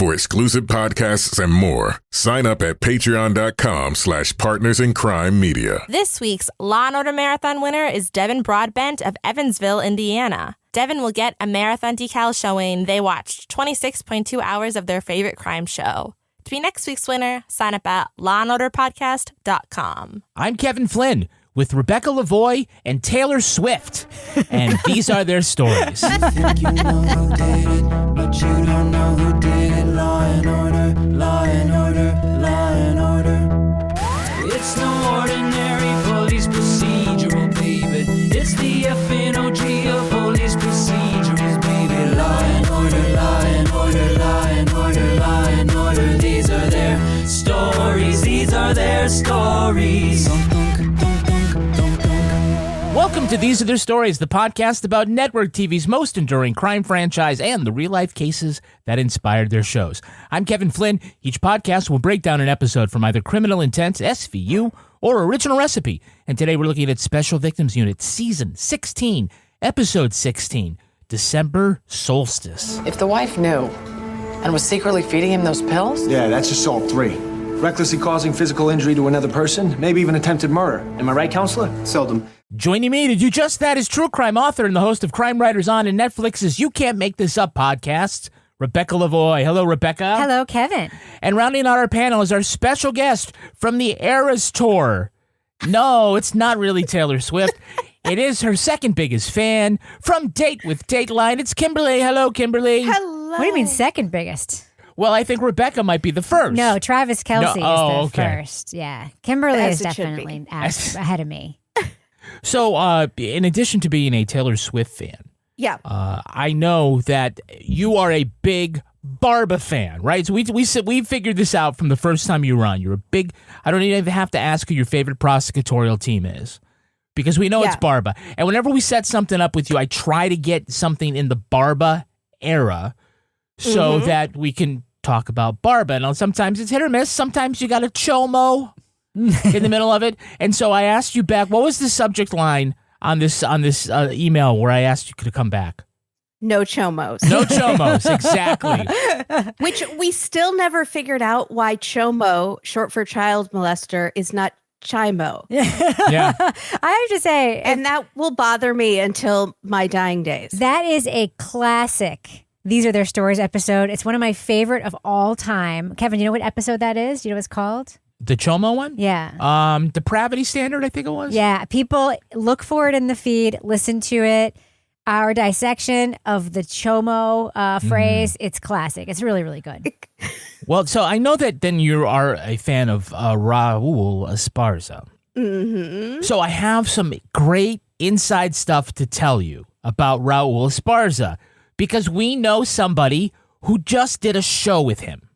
For exclusive podcasts and more, sign up at patreon.com/partnersincrimemedia. This week's Law & Order Marathon winner is Devin Broadbent of Evansville, Indiana. Devin will get a marathon decal showing they watched 26.2 hours of their favorite crime show. To be next week's winner, sign up at lawandorderpodcast.com. I'm Kevin Flynn with Rebecca Lavoie and Taylor Swift, and these are their stories. You think you know who did it, but you don't know who did it. Law and order, law and order, law and order. It's no ordinary police procedural, baby. It's the FNOG of police procedurals, baby. Law and order, law and order, law and order, law and order. These are their stories, these are their stories. Welcome to These Are Their Stories, the podcast about network TV's most enduring crime franchise and the real-life cases that inspired their shows. I'm Kevin Flynn. Each podcast will break down an episode from either Criminal Intent, SVU, or Original Recipe. And today we're looking at Special Victims Unit, Season 16, Episode 16, December Solstice. If the wife knew and was secretly feeding him those pills? Yeah, that's assault 3. Recklessly causing physical injury to another person, maybe even attempted murder. Am I right, counselor? Seldom. Joining me to do just that is true crime author and the host of Crime Writers On and Netflix's You Can't Make This Up podcast, Rebecca Lavoie. Hello, Rebecca. Hello, Kevin. And rounding out our panel is our special guest from the Eras Tour. No, it's not really Taylor Swift. It is her second biggest fan from Date with Dateline. It's Kimberly. Hello, Kimberly. Hello. What do you mean second biggest? Well, I think Rebecca might be the first. No, Travis Kelce is the okay. first. Yeah. Kimberly As is it should definitely ahead of me. So, in addition to being a Taylor Swift fan, Yeah. I know that you are a big Barba fan, right? So we figured this out from the first time you were on. You're a big. I don't even have to ask who your favorite prosecutorial team is, because we know it's Barba. And whenever we set something up with you, I try to get something in the Barba era, so that we can talk about Barba. And sometimes it's hit or miss. Sometimes you got a chomo in the middle of it. And so I asked you back, what was the subject line on this email where I asked you to come back? No chomos. No chomos, exactly. Which we still never figured out why chomo, short for child molester, is not chimo. Yeah. I have to say, And that will bother me until my dying days. that is a classic These Are Their Stories episode. It's one of my favorite of all time. Kevin, you know what episode that is? Do you know what it's called? The chomo one? Yeah. Depravity Standard, I think it was. Yeah. People look for it in the feed, listen to it. Our dissection of the chomo phrase, it's classic. It's really, really good. Well, so I know that then you are a fan of Raul Esparza. Mm-hmm. So I have some great inside stuff to tell you about Raul Esparza, because we know somebody who just did a show with him.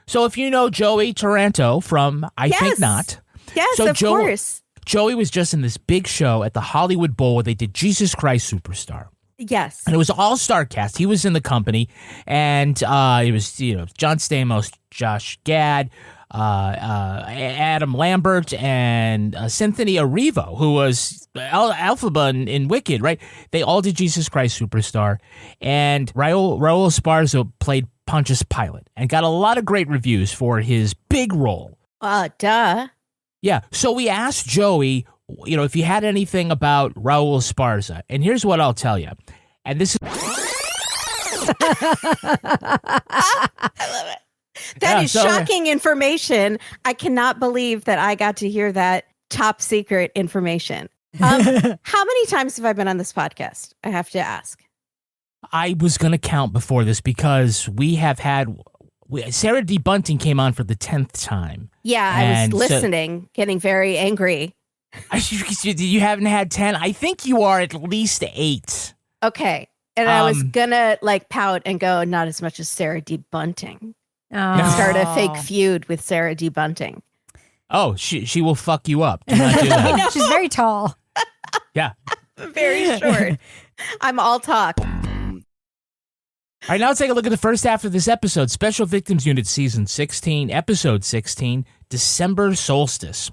So if you know Joey Taranto from I Think Not. Yes, so of course. Joey was just in this big show at the Hollywood Bowl where they did Jesus Christ Superstar. Yes. And it was an all-star cast. He was in the company, and it was John Stamos, Josh Gad, Adam Lambert, and Cynthia Erivo, who was Elphaba in Wicked, right? They all did Jesus Christ Superstar, and Raul Esparza played Pontius Pilate and got a lot of great reviews for his big role. Duh. Yeah, so we asked Joey, if he had anything about Raul Esparza, and here's what I'll tell you. And this is... I love it. That is shocking information. I cannot believe that I got to hear that top secret information. How many times have I been on this podcast? I have to ask. I was going to count before this because we have had... Sarah D. Bunting came on for the 10th time. Yeah, I was listening, getting very angry. You haven't had 10? I think you are at least 8. Okay. And I was gonna pout and go, not as much as Sarah D. Bunting. Oh. Start a fake feud with Sarah D. Bunting. Oh, she will fuck you up. Do not do that. I know, she's very tall. Yeah. Very short. I'm all talk. All right, now let's take a look at the first half of this episode. Special Victims Unit Season 16, Episode 16, December Solstice.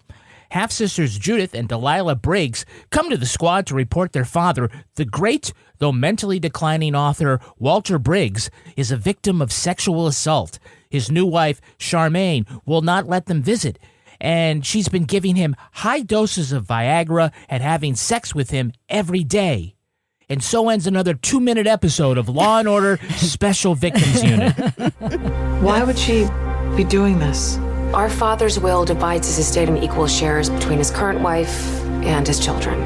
Half-sisters Judith and Delilah Briggs come to the squad to report their father, the great, though mentally declining author Walter Briggs, is a victim of sexual assault. His new wife, Charmaine, will not let them visit, and she's been giving him high doses of Viagra and having sex with him every day. And so ends another 2-minute episode of Law & Order Special Victims Unit. Why would she be doing this? Our father's will divides his estate in equal shares between his current wife and his children.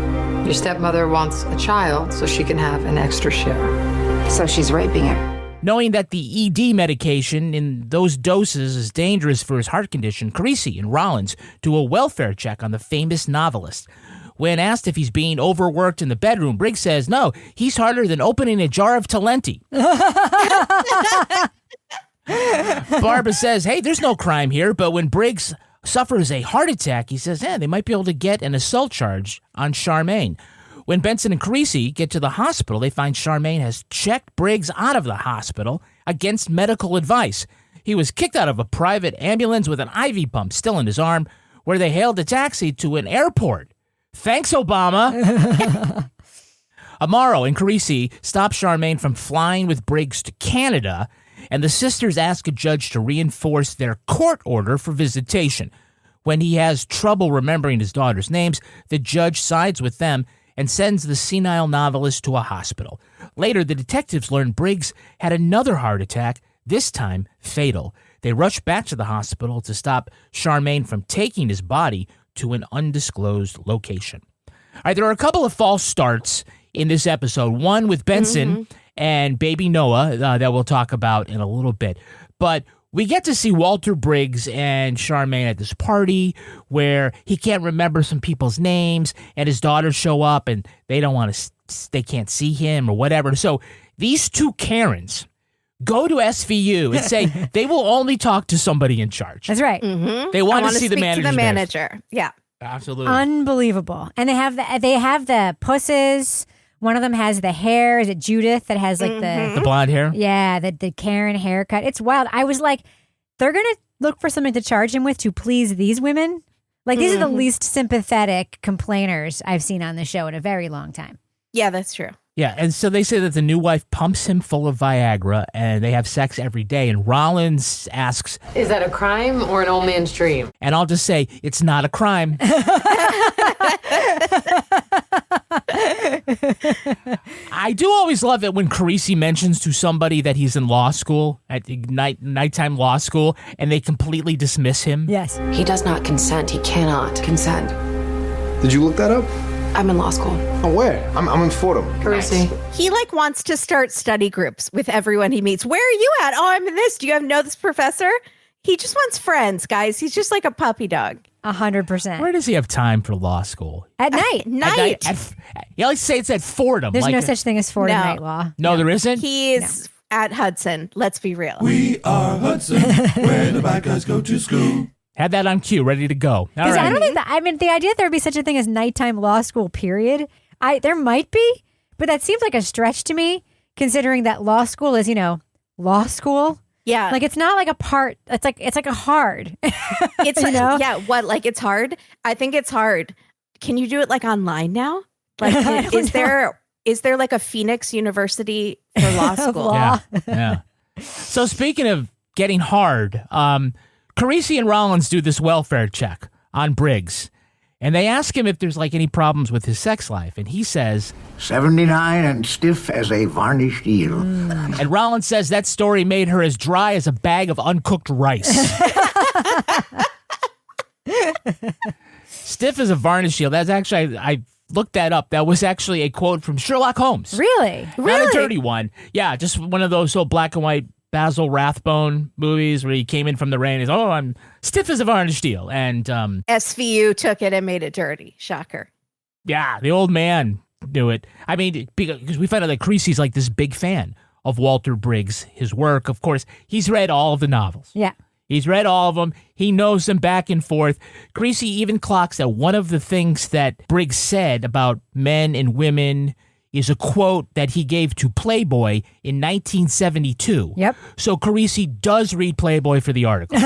Your stepmother wants a child so she can have an extra share. So she's raping him. Knowing that the ED medication in those doses is dangerous for his heart condition, Carisi and Rollins do a welfare check on the famous novelist. When asked if he's being overworked in the bedroom, Briggs says, no, he's harder than opening a jar of Talenti. Barba says, hey, there's no crime here, but when Briggs suffers a heart attack, he says, they might be able to get an assault charge on Charmaine. When Benson and Carisi get to the hospital, they find Charmaine has checked Briggs out of the hospital against medical advice. He was kicked out of a private ambulance with an IV pump still in his arm, where they hailed a taxi to an airport. Thanks, Obama. Amaro and Carisi stop Charmaine from flying with Briggs to Canada, and the sisters ask a judge to reinforce their court order for visitation. When he has trouble remembering his daughter's names, the judge sides with them and sends the senile novelist to a hospital. Later, the detectives learn Briggs had another heart attack, this time fatal. They rush back to the hospital to stop Charmaine from taking his body to an undisclosed location. All right, there are a couple of false starts in this episode. One with Benson and baby Noah that we'll talk about in a little bit. But we get to see Walter Briggs and Charmaine at this party where he can't remember some people's names, and his daughters show up and they don't want to, they can't see him or whatever. So these two Karens go to SVU and say they will only talk to somebody in charge. That's right. They want to see the manager. To the manager. Yeah. Absolutely. Unbelievable. And they have the pusses. One of them has the hair. Is it Judith that has like the blonde hair? Yeah, the Karen haircut. It's wild. I was like, they're going to look for something to charge him with to please these women. Like, these are the least sympathetic complainers I've seen on the show in a very long time. Yeah, that's true. Yeah, and so they say that the new wife pumps him full of Viagra, and they have sex every day. And Rollins asks, Is that a crime or an old man's dream? And I'll just say, it's not a crime. I do always love it when Carisi mentions to somebody that he's in law school, at nighttime law school, and they completely dismiss him. Yes. He does not consent. He cannot consent. Did you look that up? I'm in law school. Oh, where? I'm in Fordham. Carisi. He wants to start study groups with everyone he meets. Where are you at? Oh, I'm in this. Do you know this professor? He just wants friends, guys. He's just like a puppy dog. 100%. Where does he have time for law school? At night. You always say it's at Fordham. There's no such thing as Fordham night law. No, there isn't? He's at Hudson. Let's be real. We are Hudson, where the bad guys go to school. Had that on cue, ready to go. All right. I don't think that, I mean, the idea that there would be such a thing as nighttime law school, period, there might be, but that seems like a stretch to me, considering that law school is, law school. Yeah. Like, it's not like a part, it's like a hard. It's yeah, what, like it's hard? I think it's hard. Can you do it like online now? Like, is there like a Phoenix University for law school? Yeah. So speaking of getting hard, Carisi and Rollins do this welfare check on Briggs, and they ask him if there's like any problems with his sex life, and he says 79 and stiff as a varnished eel. And Rollins says that story made her as dry as a bag of uncooked rice. Stiff as a varnished eel. That's actually, I looked that up. That was actually a quote from Sherlock Holmes. Really? Not a dirty one. Yeah, just one of those old black and white Basil Rathbone movies where he came in from the rain and he's, I'm stiff as a varnished eel. And SVU took it and made it dirty. Shocker. Yeah, the old man knew it. I mean, because we find out that Carisi's like this big fan of Walter Briggs, his work. Of course, he's read all of the novels. Yeah. He's read all of them. He knows them back and forth. Carisi even clocks that one of the things that Briggs said about men and women is a quote that he gave to Playboy in 1972. Yep. So Carisi does read Playboy for the article.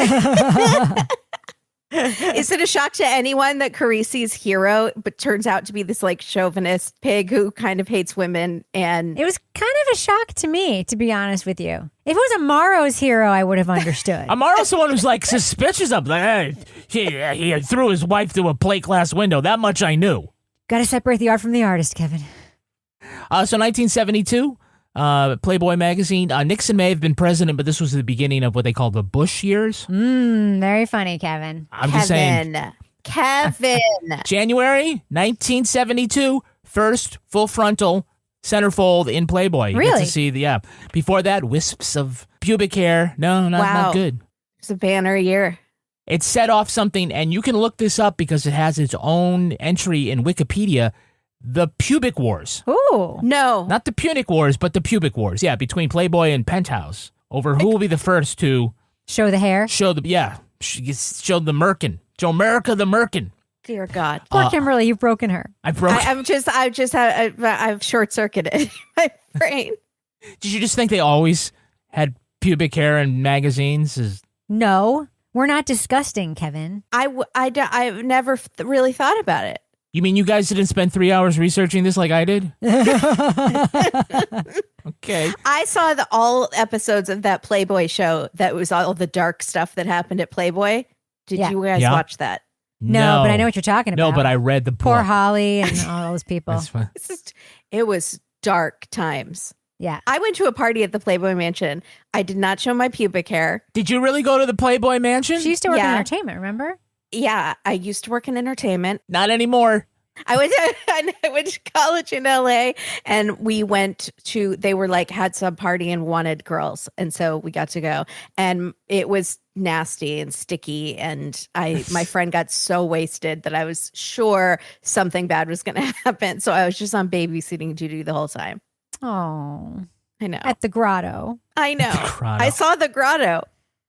Is it a shock to anyone that Carisi's hero but turns out to be this like chauvinist pig who kind of hates women? And it was kind of a shock to me, to be honest with you. If it was Amaro's hero, I would have understood. Amaro's the one who's like suspicious of like, hey, he threw his wife through a plate glass window. That much I knew. Got to separate the art from the artist, Kevin. So 1972. Playboy magazine. Nixon may have been president, but this was the beginning of what they call the Bush years. Very funny, Kevin. I'm just saying. Kevin. January 1972, first full frontal centerfold in Playboy. You Really? get to see the Before that, wisps of pubic hair. No, not good. It's a banner year. It set off something, and you can look this up because it has its own entry in Wikipedia. The Pubic Wars. Ooh. No. Not the Punic Wars, but the Pubic Wars. Yeah, between Playboy and Penthouse over who will be the first to show the hair. Show the merkin. Joe America the merkin. Dear God. Poor Kimberly, you've broken her. I've short circuited my brain. Did you just think they always had pubic hair in magazines? No, we're not disgusting, Kevin. I've never really thought about it. You mean you guys didn't spend 3 hours researching this like I did? Okay. I saw all episodes of that Playboy show that was all the dark stuff that happened at Playboy. Did you guys watch that? No, but I know what you're talking about. No, but I read the book. Poor Holly and all those people. That's fine. It was dark times. Yeah. I went to a party at the Playboy Mansion. I did not show my pubic hair. Did you really go to the Playboy Mansion? She used to work in entertainment, remember? Yeah, I used to work in entertainment. Not anymore. I went to college in LA, and we went to, they were like, had some party and wanted girls. And so we got to go, and it was nasty and sticky. And my friend got so wasted that I was sure something bad was going to happen. So I was just on babysitting duty the whole time. Oh, I know. At the grotto. I know. I saw the grotto.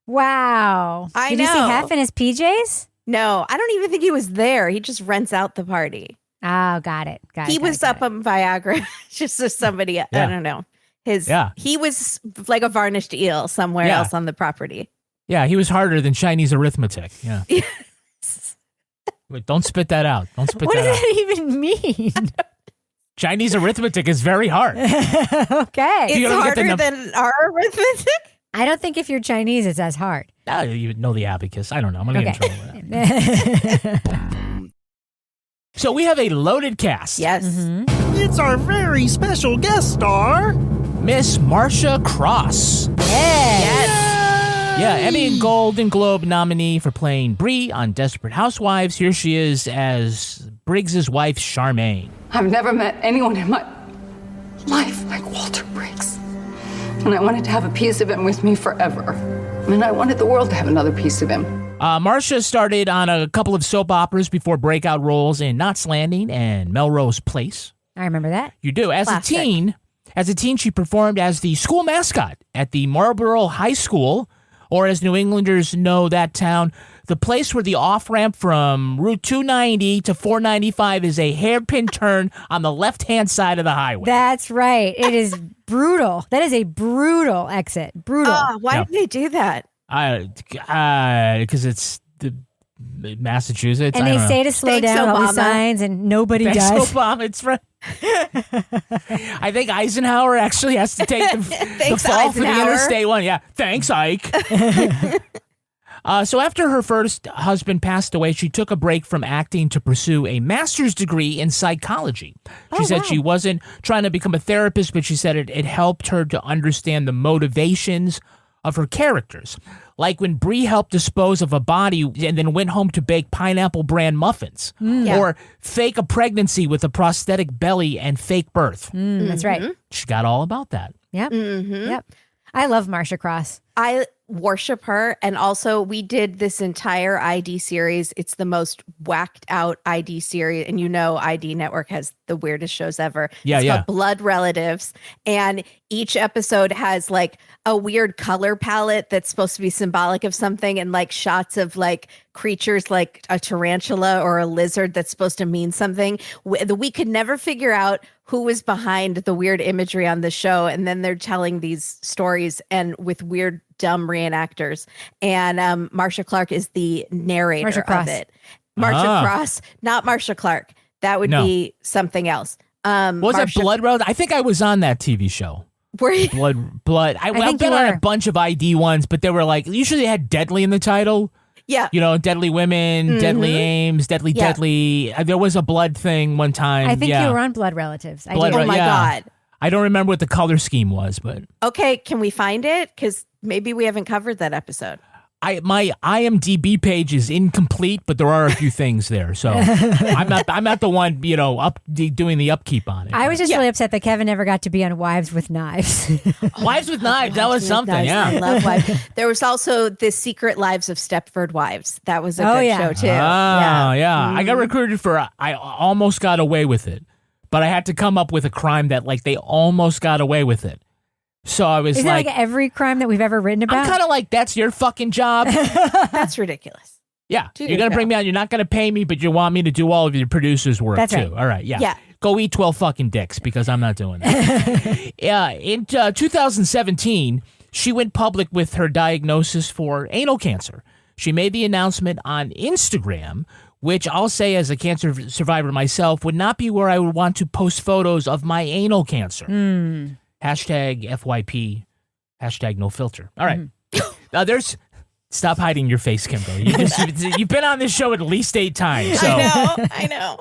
Wow. Did you see half in his PJs? No, I don't even think he was there. He just rents out the party. Oh, got it. He was up on Viagra, just as somebody, I don't know. He was like a varnished eel somewhere else on the property. Yeah, he was harder than Chinese arithmetic. Yeah. Wait, don't spit that out. Don't spit what that out. does that even mean? Chinese arithmetic is very hard. Okay. It's harder than our arithmetic? I don't think if you're Chinese, it's as hard. You know the abacus. I don't know. I'm going to get in trouble with that. So we have a loaded cast. Yes. Mm-hmm. It's our very special guest star, Miss Marcia Cross. Yes. Yeah, Emmy and Golden Globe nominee for playing Bree on Desperate Housewives. Here she is as Briggs' wife, Charmaine. I've never met anyone in my life like Walter Briggs. And I wanted to have a piece of him with me forever. And I wanted the world to have another piece of him. Marcia started on a couple of soap operas before breakout roles in Knots Landing and Melrose Place. I remember that. You do. As a teen, she performed as the school mascot at the Marlborough High School, or as New Englanders know that town, the place where the off-ramp from Route 290 to 495 is a hairpin turn on the left-hand side of the highway. That's right. It is brutal. That is a brutal exit. Brutal. Why did they do that? Because it's the Massachusetts. And they say to slow down all the signs, and nobody does. Thanks, Obama. It's right. I think Eisenhower actually has to take the fall for the interstate one. Yeah. Thanks, Ike. So after her first husband passed away, she took a break from acting to pursue a master's degree in psychology. She said she wasn't trying to become a therapist, but she said it helped her to understand the motivations of her characters. Like when Bree helped dispose of a body and then went home to bake pineapple bran muffins. Or fake a pregnancy with a prosthetic belly and fake birth. That's right. She got all about that. Yep. Yep. I love Marcia Cross. I worship her. And also, we did this entire ID series. It's the most whacked out ID series. And you know, ID Network has the weirdest shows ever. It's called Blood Relatives. And each episode has like a weird color palette that's supposed to be symbolic of something, and like shots of like creatures like a tarantula or a lizard that's supposed to mean something. We could never figure out who was behind the weird imagery on the show. And then they're telling these stories and with weird dumb reenactors. And Marcia Clark is the narrator Marcia Cross. of it. Marcia Cross, not Marcia Clark. That would be something else. Was that Blood Road? I think I was on that TV show. Were you? Blood. I've been on a bunch of ID ones, but they were like, usually they had Deadly in the title. Yeah. You know, Deadly Women, Deadly Aims, Deadly. There was a blood thing one time. I think you were on Blood Relatives. Oh my God. I don't remember what the color scheme was, but. Okay, can we find it? Because maybe we haven't covered that episode. My IMDb page is incomplete, but there are a few things there. So I'm not the one, doing the upkeep on it. I was just really upset that Kevin never got to be on Wives with Knives. Wives with Knives, that was something. Knives. Yeah, I love Wives. There was also The Secret Lives of Stepford Wives. That was a good show too. Yeah. I got recruited for. I almost got away with it, but I had to come up with a crime that they almost got away with it. So I was Isn't like every crime that we've ever written about? I'm kind of like, that's your fucking job. That's ridiculous. Yeah. You're going to bring me on. You're not going to pay me, but you want me to do all of your producer's work that's too. Right. All right. Yeah. Go eat 12 fucking dicks because I'm not doing that. In 2017, she went public with her diagnosis for anal cancer. She made the announcement on Instagram, which I'll say as a cancer survivor myself would not be where I would want to post photos of my anal cancer. Hashtag FYP, hashtag no filter. All right. Now stop hiding your face, Kimberly. You've been on this show at least 8 times. So. I know.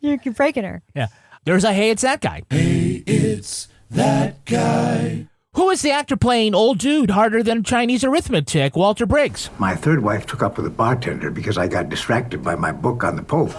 You're breaking her. Yeah. There's a Hey, It's That Guy. Hey, it's that guy. Who is the actor playing old dude harder than Chinese arithmetic, Walter Briggs? My third wife took up with a bartender because I got distracted by my book on the Pope.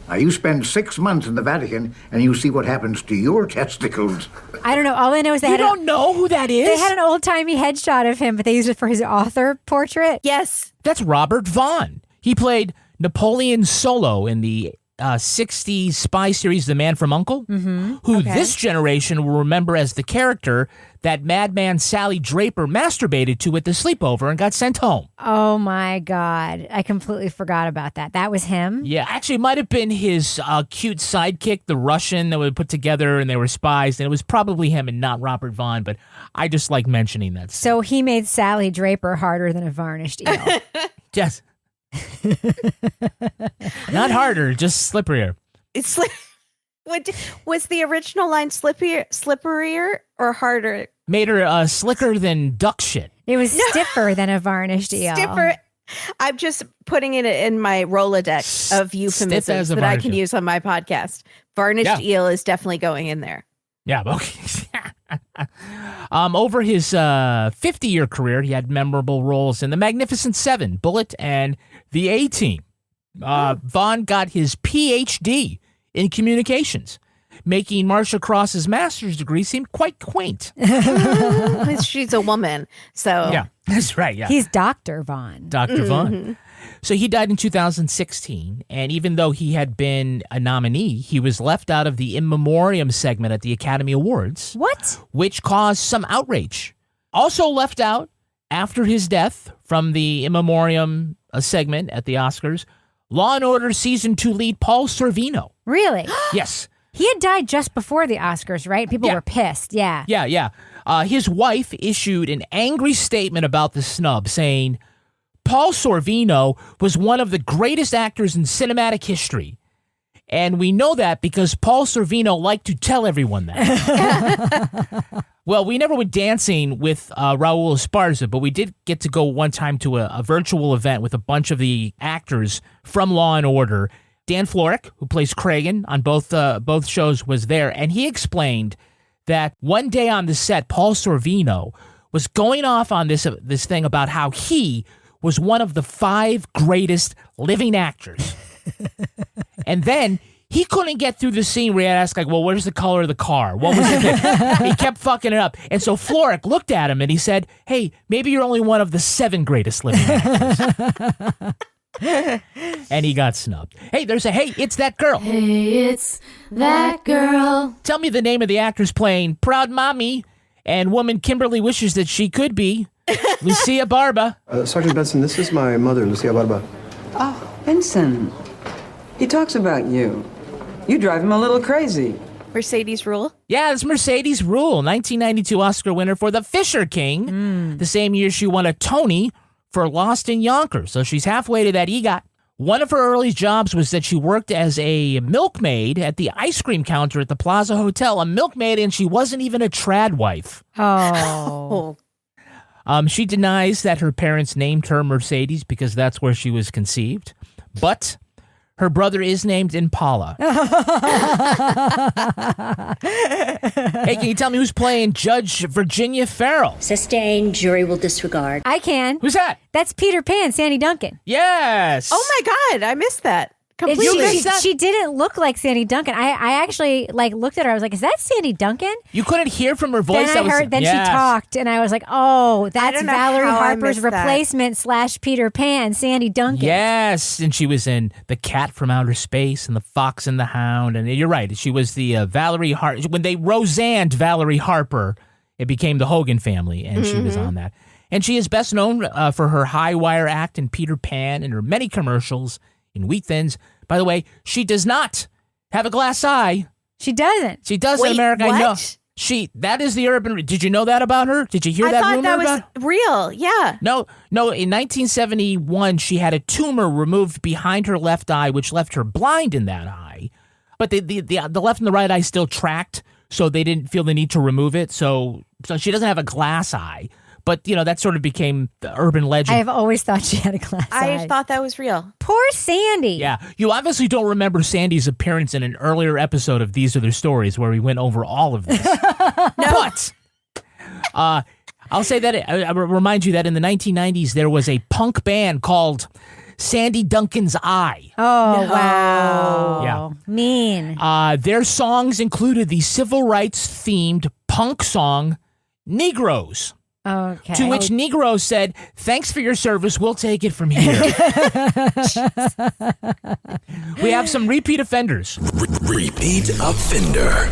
Now, you spend 6 months in the Vatican, and you see what happens to your testicles. I don't know. All I know is you don't know who that is? They had an old-timey headshot of him, but they used it for his author portrait. Yes. That's Robert Vaughn. He played Napoleon Solo in the 60s spy series The Man from U.N.C.L.E., who this generation will remember as the character that madman Sally Draper masturbated to at the sleepover and got sent home. Oh, my God. I completely forgot about that. That was him? Yeah, actually, it might have been his cute sidekick, the Russian that we put together, and they were spies, and it was probably him and not Robert Vaughn, but I just like mentioning that. So he made Sally Draper harder than a varnished eel. Yes. Not harder, just slipperier. Was the original line slipperier or harder? Made her slicker than duck shit. It was stiffer than a varnished eel. Stiffer. I'm just putting it in my Rolodex of euphemisms that I can use on my podcast. Varnished eel is definitely going in there. Yeah, okay. Over his 50-year career, he had memorable roles in The Magnificent Seven, Bullet, and The A-Team. Vaughn got his Ph.D. in communications, making Marcia Cross's master's degree seem quite quaint. She's a woman, so... Yeah, that's right, yeah. He's Dr. Vaughn. Dr. Vaughn. So he died in 2016, and even though he had been a nominee, he was left out of the in memoriam segment at the Academy Awards. What? Which caused some outrage. Also left out after his death from the in memoriam segment at the Oscars, Law & Order Season 2 lead Paul Sorvino. Really? Yes. He had died just before the Oscars, right? People were pissed. Yeah. Yeah. His wife issued an angry statement about the snub, saying, Paul Sorvino was one of the greatest actors in cinematic history. And we know that because Paul Sorvino liked to tell everyone that. Well, we never went dancing with Raul Esparza, but we did get to go one time to a virtual event with a bunch of the actors from Law & Order. Dan Florek, who plays Kragen on both shows, was there, and he explained that one day on the set, Paul Sorvino was going off on this thing about how he was one of the 5 greatest living actors. And then he couldn't get through the scene where he had asked, like, well, where's the color of the car? What was it? He kept fucking it up. And so Florek looked at him and he said, hey, maybe you're only one of the 7 greatest living actors. And he got snubbed. Hey, there's a Hey, It's That Girl. Hey, it's that girl. Tell me the name of the actress playing Proud Mommy and woman Kimberly wishes that she could be, Lucia Barba. Sergeant Benson, this is my mother, Lucia Barba. Oh, Benson. He talks about you. You drive him a little crazy. Mercedes Rule? Yeah, it's Mercedes Rule, 1992 Oscar winner for The Fisher King. The same year she won a Tony for Lost in Yonkers. So she's halfway to that EGOT. One of her early jobs was that she worked as a milkmaid at the ice cream counter at the Plaza Hotel. A milkmaid, and she wasn't even a trad wife. Oh. She denies that her parents named her Mercedes because that's where she was conceived. But her brother is named Impala. Hey, can you tell me who's playing Judge Virginia Farrell? Sustained, jury will disregard. I can. Who's that? That's Peter Pan, Sandy Duncan. Yes. Oh my God, I missed that. Completely. She didn't look like Sandy Duncan. I actually looked at her. I was like, "Is that Sandy Duncan?" You couldn't hear from her voice. Then she talked, and I was like, "Oh, that's Valerie Harper's replacement / Peter Pan, Sandy Duncan." Yes, and she was in The Cat from Outer Space and The Fox and the Hound. And you're right, she was the Valerie Harper. When they Roseanned Valerie Harper, it became the Hogan family, and she was on that. And she is best known for her high wire act in Peter Pan and her many commercials in Wheat Thins. By the way, she does not have a glass eye. She doesn't. She does Wait, in America. what? I know. That is the urban. Did you know that about her? Did you hear that rumor I thought about? that was real. Yeah. No. In 1971, she had a tumor removed behind her left eye, which left her blind in that eye. But the left and the right eye still tracked, so they didn't feel the need to remove it. So she doesn't have a glass eye. But, that sort of became the urban legend. I have always thought she had a glass eye. I thought that was real. Poor Sandy. Yeah. You obviously don't remember Sandy's appearance in an earlier episode of These Are Their Stories where we went over all of this. But I'll say that, I remind you that in the 1990s, there was a punk band called Sandy Duncan's Eye. Oh, wow. Yeah. Mean. Their songs included the civil rights-themed punk song, Negroes. Okay. To which Negro said, "Thanks for your service. We'll take it from here." We have some repeat offenders. Repeat offender.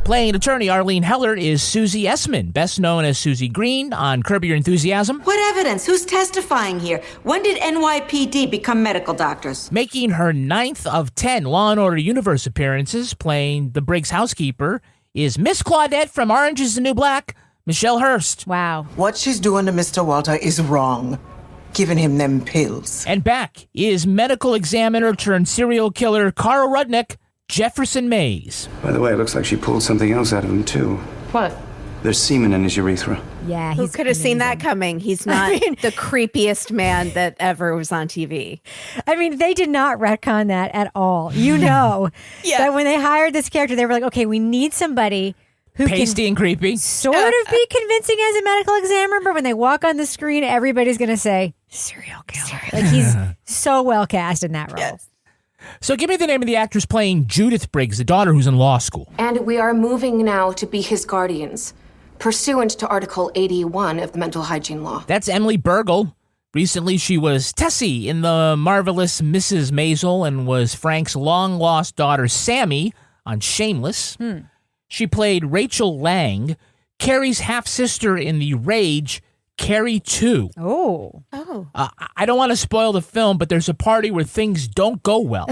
Playing attorney Arlene Heller is Susie Essman, best known as Susie Green on Curb Your Enthusiasm. What evidence? Who's testifying here? When did NYPD become medical doctors? Making her 9th of 10 Law & Order Universe appearances, playing the Briggs housekeeper, is Miss Claudette from Orange is the New Black, Michelle Hurst. Wow. What she's doing to Mr. Walter is wrong. Giving him them pills. And back is medical examiner turned serial killer Carl Rudnick, Jefferson Mays. By the way, it looks like she pulled something else out of him, too. What? There's semen in his urethra. Yeah, Who could have seen that coming? He's not the creepiest man that ever was on TV. I mean, they did not retcon that at all. That when they hired this character, they were like, okay, we need somebody who pasty and creepy, sort of be convincing as a medical examiner, but when they walk on the screen, everybody's going to say, serial killer. Like, he's so well cast in that role. Yes. So give me the name of the actress playing Judith Briggs, the daughter who's in law school. And we are moving now to be his guardians, pursuant to Article 81 of the Mental Hygiene Law. That's Emily Bergel. Recently, she was Tessie in the marvelous Mrs. Maisel and was Frank's long-lost daughter, Sammy, on Shameless. She played Rachel Lang, Carrie's half-sister in The Rage, Carrie 2. Oh. I don't want to spoil the film, but there's a party where things don't go well.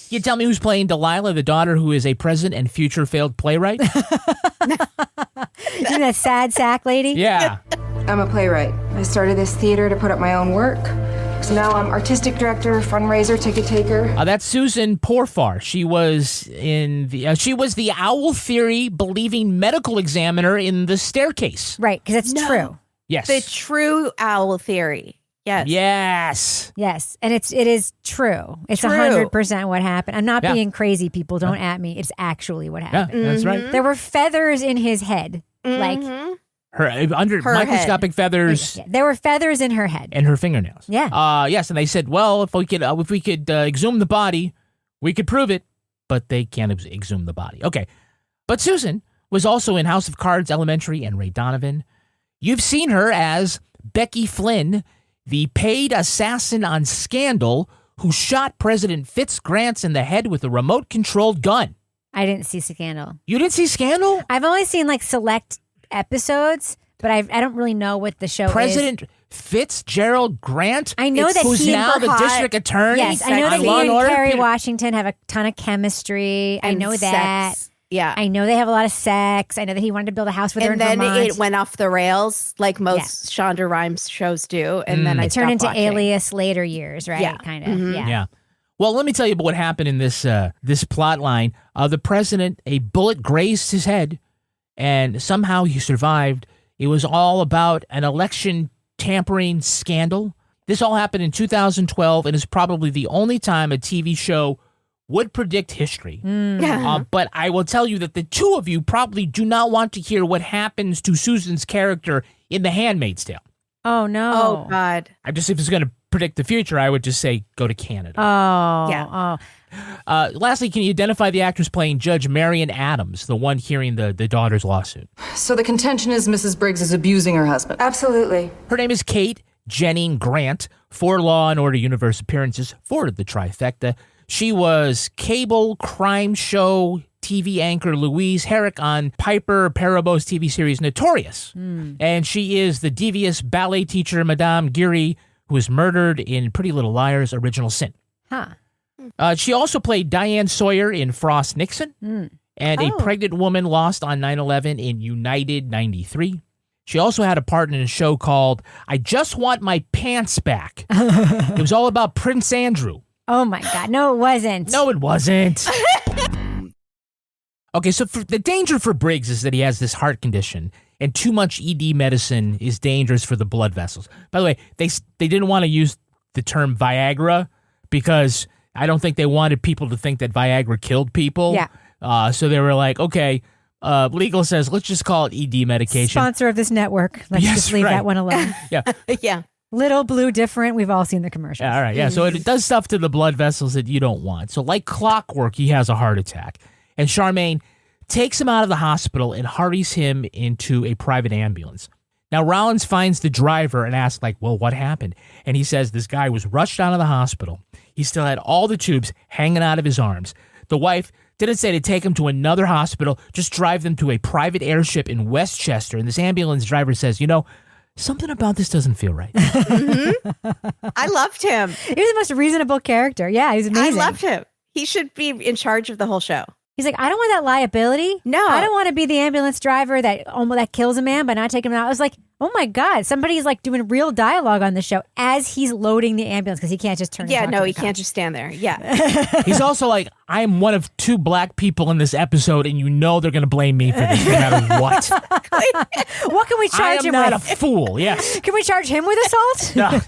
You tell me who's playing Delilah, the daughter who is a present and future failed playwright? Isn't that sad sack lady? Yeah. I'm a playwright. I started this theater to put up my own work. So now I'm artistic director, fundraiser, ticket taker. That's Susan Porfar. She was in the she was the owl theory believing medical examiner in The Staircase. Right, because it's true. Yes. The true owl theory. Yes. Yes. Yes, and it is true. It's True. 100% what happened. I'm not Yeah. being crazy, people. Don't at me. It's actually what happened. Yeah, that's right. There were feathers in his head. Like Her under Her microscopic feathers there were feathers in her head. and her fingernails. Yeah. Yes, and they said, well, if we could exhume the body, we could prove it, but they can't exhume the body. Okay. But Susan was also in House of Cards Elementary and Ray Donovan. You've seen her as Becky Flynn, the paid assassin on Scandal who shot President Fitz Grants in the head with a remote-controlled gun. I didn't see Scandal. You didn't see Scandal? I've only seen like select episodes, but I don't really know what the show President Fitzgerald Grant. I know that who's he now the district attorney. Yes, I know that he and Kerry Washington have a ton of chemistry. I know that. Sex. Yeah. I know they have a lot of sex. I know that he wanted to build a house with her in Vermont. And then it went off the rails like most Shonda Rhimes shows do. And then I turned into watching. Alias later years, right? Yeah. Kind of. Yeah. Well, let me tell you about what happened in this plot line. The president, a bullet grazed his head, and somehow he survived. It was all about an election tampering scandal. This all happened in 2012 and is probably the only time a TV show would predict history. But I will tell you that the two of you probably do not want to hear what happens to Susan's character in The Handmaid's Tale. Oh, no. Oh, God. I just, if it's going to predict the future, I would just say go to Canada. Oh. Yeah. Lastly, can you identify the actress playing Judge Marion Adams, the one hearing the daughter's lawsuit? So the contention is Mrs. Briggs is abusing her husband. Absolutely. Her name is Kate Jennings Grant. 4 Law and Order Universe appearances, 4 the trifecta. She was cable crime show TV anchor Louise Herrick on Piper Parabo's TV series Notorious. And she is the devious ballet teacher Madame Geary, who was murdered in Pretty Little Liars' Original Sin. She also played Diane Sawyer in Frost Nixon and a pregnant woman lost on 9/11 in United 93. She also had a part in a show called I Just Want My Pants Back. It was all about Prince Andrew. Oh, my God. No, it wasn't. No, it wasn't. Okay, so the danger for Briggs is that he has this heart condition, and too much ED medicine is dangerous for the blood vessels. By the way, they didn't want to use the term Viagra because I don't think they wanted people to think that Viagra killed people. Yeah. So they were like, okay, legal says, let's just call it ED medication. Sponsor of this network. Let's just leave that one alone. Yeah. Yeah. Little blue different. We've all seen the commercials. Yeah, all right. Yeah. So it does stuff to the blood vessels that you don't want. So like clockwork, he has a heart attack. And Charmaine takes him out of the hospital and hurries him into a private ambulance. Now, Rollins finds the driver and asks, like, well, what happened? And he says this guy was rushed out of the hospital. He still had all the tubes hanging out of his arms. The wife didn't say to take him to another hospital, just drive them to a private airship in Westchester. And this ambulance driver says, you know, something about this doesn't feel right. I loved him. He was the most reasonable character. Yeah, he's amazing. I loved him. He should be in charge of the whole show. He's like, I don't want that liability. No. I don't want to be the ambulance driver that kills a man by not taking him out. I was like, oh my God, somebody's like doing real dialogue on the show as he's loading the ambulance because he can't just turn. Yeah, no, he can't just stand there. Yeah. He's also like, I am one of 2 black people in this episode, and you know they're going to blame me for this no matter what. What can we charge him with? I am not a fool, yes. Can we charge him with assault? No.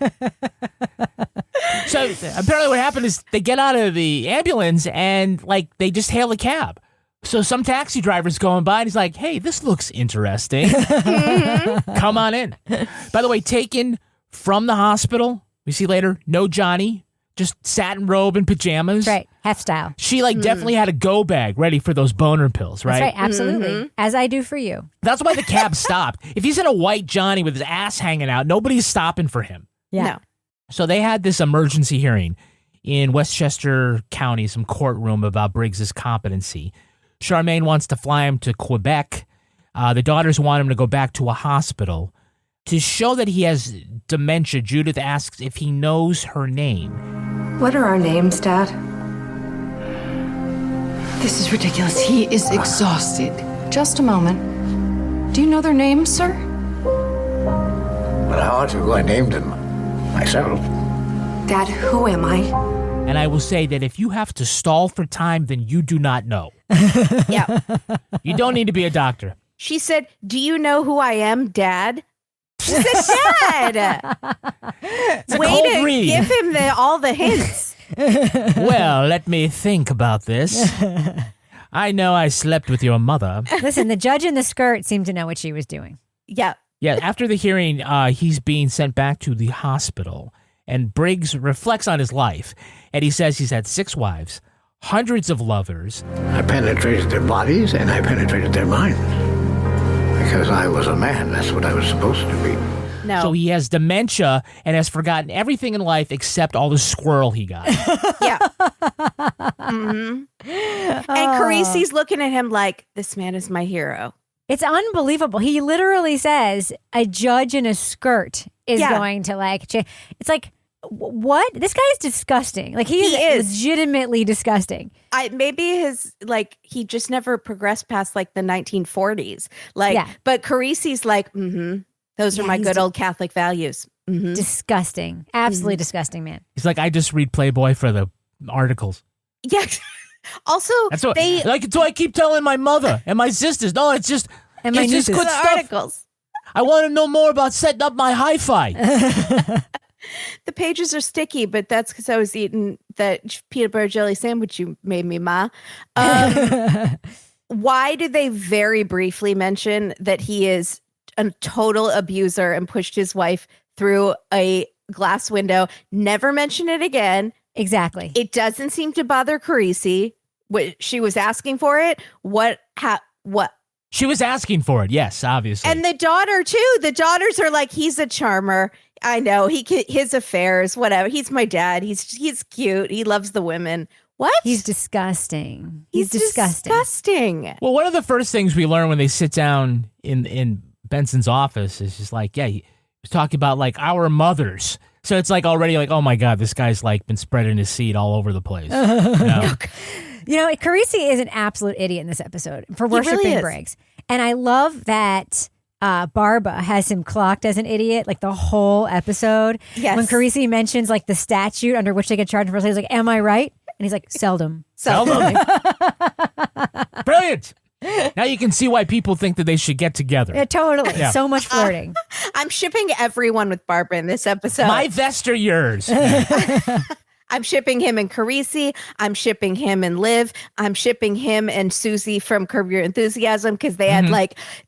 So apparently what happened is they get out of the ambulance and like they just hail a cab. So some taxi driver's going by and he's like, hey, this looks interesting. Come on in. By the way, taken from the hospital, we see later, no Johnny, just satin robe and pajamas. Right, half style. She definitely had a go bag ready for those boner pills, right? That's right, absolutely. As I do for you. That's why the cab stopped. If he's in a white Johnny with his ass hanging out, nobody's stopping for him. Yeah. No. So they had this emergency hearing in Westchester County, some courtroom about Briggs's competency. Charmaine wants to fly him to Quebec. The daughters want him to go back to a hospital. To show that he has dementia, Judith asks if he knows her name. What are our names, Dad? This is ridiculous. He is exhausted. Just a moment. Do you know their names, sir? Well, how to go? I named him myself. Dad, who am I? And I will say that if you have to stall for time, then you do not know. Yeah. You don't need to be a doctor. She said, do you know who I am, Dad? She said, Dad. Way to read. give him all the hints. Well, let me think about this. I know I slept with your mother. Listen, the judge in the skirt seemed to know what she was doing. Yeah. Yeah, after the hearing, he's being sent back to the hospital. And Briggs reflects on his life. And he says he's had 6 wives, hundreds of lovers. I penetrated their bodies and I penetrated their minds. Because I was a man. That's what I was supposed to be. No. So he has dementia and has forgotten everything in life except all the squirrel he got. Yeah. Mm-hmm. And Carisi's looking at him like, this man is my hero. It's unbelievable. He literally says a judge in a skirt is going to like change. It's like, what? This guy is disgusting. Like he is legitimately disgusting. Maybe he just never progressed past like the 1940s. But Carisi's like, those are my good old Catholic values. Mm-hmm. Disgusting. Absolutely disgusting, man. He's like, I just read Playboy for the articles. Yeah. Also, that's what so I keep telling my mother and my sisters. No, it's just and my just good stuff. Articles. I want to know more about setting up my hi-fi. The pages are sticky, but that's because I was eating that peanut butter jelly sandwich you made me, Ma. Why do they very briefly mention that he is a total abuser and pushed his wife through a glass window? Never mention it again. Exactly. It doesn't seem to bother Carisi. She was asking for it. What? She was asking for it. Yes, obviously. And the daughter too. The daughters are like, he's a charmer. I know his affairs, whatever. He's my dad. He's cute. He loves the women. What? He's disgusting. He's disgusting. Well, one of the first things we learn when they sit down in Benson's office is just like, he was talking about like our mothers. So it's like already like, oh my God, this guy's like been spreading his seed all over the place. Carisi is an absolute idiot in this episode for worshiping Briggs. And I love that Barba has him clocked as an idiot like the whole episode. Yes. When Carisi mentions like the statute under which they get charged for, he's like, am I right? And he's like, seldom. Brilliant. Now you can see why people think that they should get together. Yeah, totally. Yeah. So much flirting. I'm shipping everyone with Barba in this episode. My vest are yours. I'm shipping him and Carisi. I'm shipping him and Liv. I'm shipping him and Susie from Curb Your Enthusiasm because they had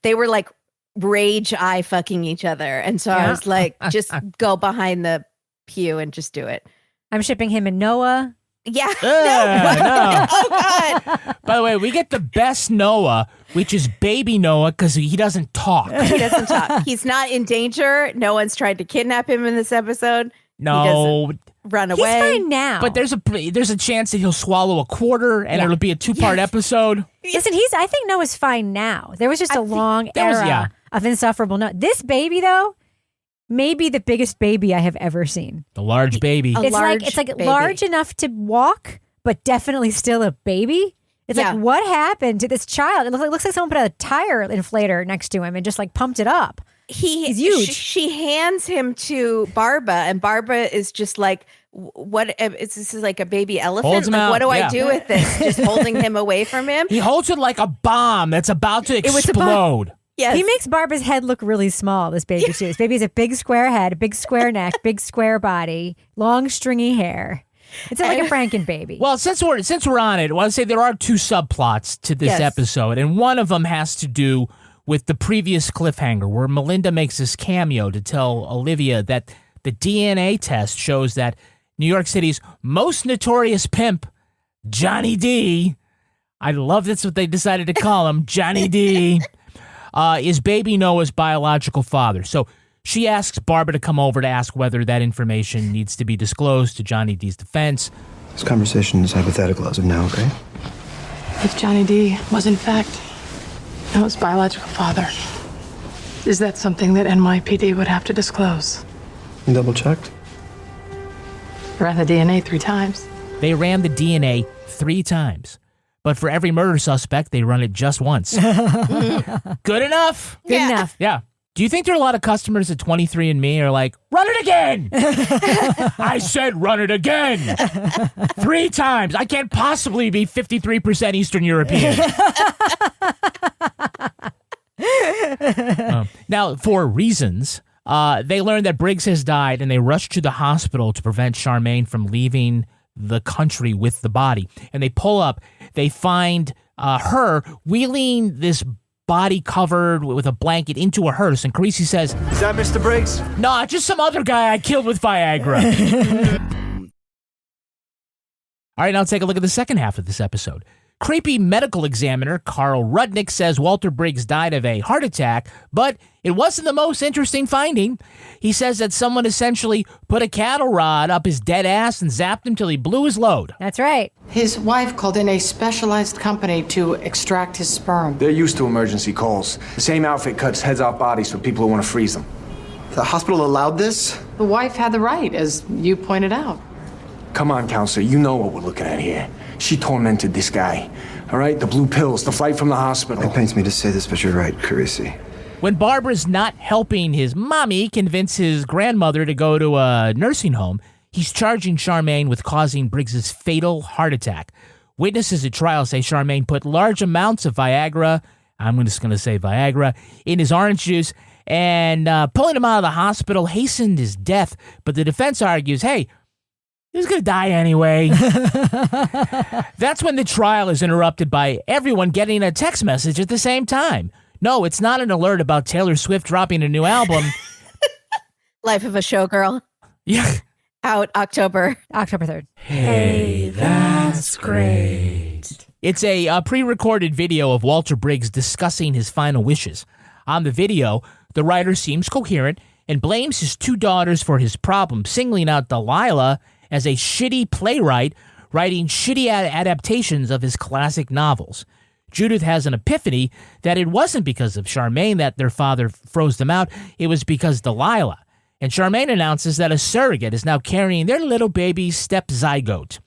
they were like rage eye fucking each other. And so I was like, just go behind the pew and just do it. I'm shipping him and Noah. Yeah. No. Oh, God. By the way, we get the best Noah, which is baby Noah, because he doesn't talk. He doesn't talk. He's not in danger. No one's tried to kidnap him in this episode. No. He doesn't run away. He's fine now. But there's a chance that he'll swallow a quarter and it'll be a 2-part episode. Listen, I think Noah's fine now. There was just a long era of insufferable Noah. This baby, though, may be the biggest baby I have ever seen. The large baby. It's like large enough to walk, but definitely still a baby. It's like, what happened to this child? It looks like someone put a tire inflator next to him and just like pumped it up. He's huge. She hands him to Barba, and Barba is just like, "What? This is like a baby elephant. Like, what do I do with this? Just holding him away from him." He holds it like a bomb that's about to explode. Yes. He makes Barba's head look really small, this baby too. This baby has a big square head, a big square neck, big square body, long stringy hair. It's like a Franken baby. Well, since we're on it, I want to say there are 2 subplots to this episode, and one of them has to do with the previous cliffhanger where Melinda makes this cameo to tell Olivia that the DNA test shows that New York City's most notorious pimp, Johnny D, I love that's what they decided to call him, Johnny D, is baby Noah's biological father. So she asks Barba to come over to ask whether that information needs to be disclosed to Johnny D's defense. This conversation is hypothetical as of now, okay? If Johnny D was in fact Noah's biological father, is that something that NYPD would have to disclose? You double-checked? Ran the DNA 3 times. They ran the DNA 3 times. But for every murder suspect, they run it just once. Good enough. Good enough. Yeah. Do you think there are a lot of customers at 23andMe are like, run it again? I said run it again. 3 times. I can't possibly be 53% Eastern European. Now, for reasons, they learn that Briggs has died and they rush to the hospital to prevent Charmaine from leaving the country with the body. And they pull up, they find her wheeling this body covered with a blanket into a hearse. And Carisi says, "Is that Mr. Briggs?" "No, just some other guy I killed with Viagra." All right, now let's take a look at the second half of this episode. Creepy medical examiner Carl Rudnick says Walter Briggs died of a heart attack, but it wasn't the most interesting finding. He says that someone essentially put a cattle rod up his dead ass and zapped him till he blew his load. That's right. His wife called in a specialized company to extract his sperm. They're used to emergency calls. The same outfit cuts heads off bodies for people who want to freeze them. The hospital allowed this? The wife had the right, as you pointed out. Come on, counselor, you know what we're looking at here. She tormented this guy. All right, the blue pills, the flight from the hospital. It pains me to say this, but you're right, Carisi. When Barbara's not helping his mommy convince his grandmother to go to a nursing home, he's charging Charmaine with causing Briggs's fatal heart attack. Witnesses at trial say Charmaine put large amounts of Viagra, I'm just going to say Viagra, in his orange juice, and pulling him out of the hospital hastened his death. But the defense argues, hey, he was going to die anyway. That's when the trial is interrupted by everyone getting a text message at the same time. No, it's not an alert about Taylor Swift dropping a new album. Life of a Showgirl. Yeah. Out October 3rd. Hey, that's great. It's a pre-recorded video of Walter Briggs discussing his final wishes. On the video, the writer seems coherent and blames his two daughters for his problem, singling out Delilah as a shitty playwright writing shitty adaptations of his classic novels. Judith has an epiphany that it wasn't because of Charmaine that their father froze them out, it was because Delilah. And Charmaine announces that a surrogate is now carrying their little baby's step-zygote.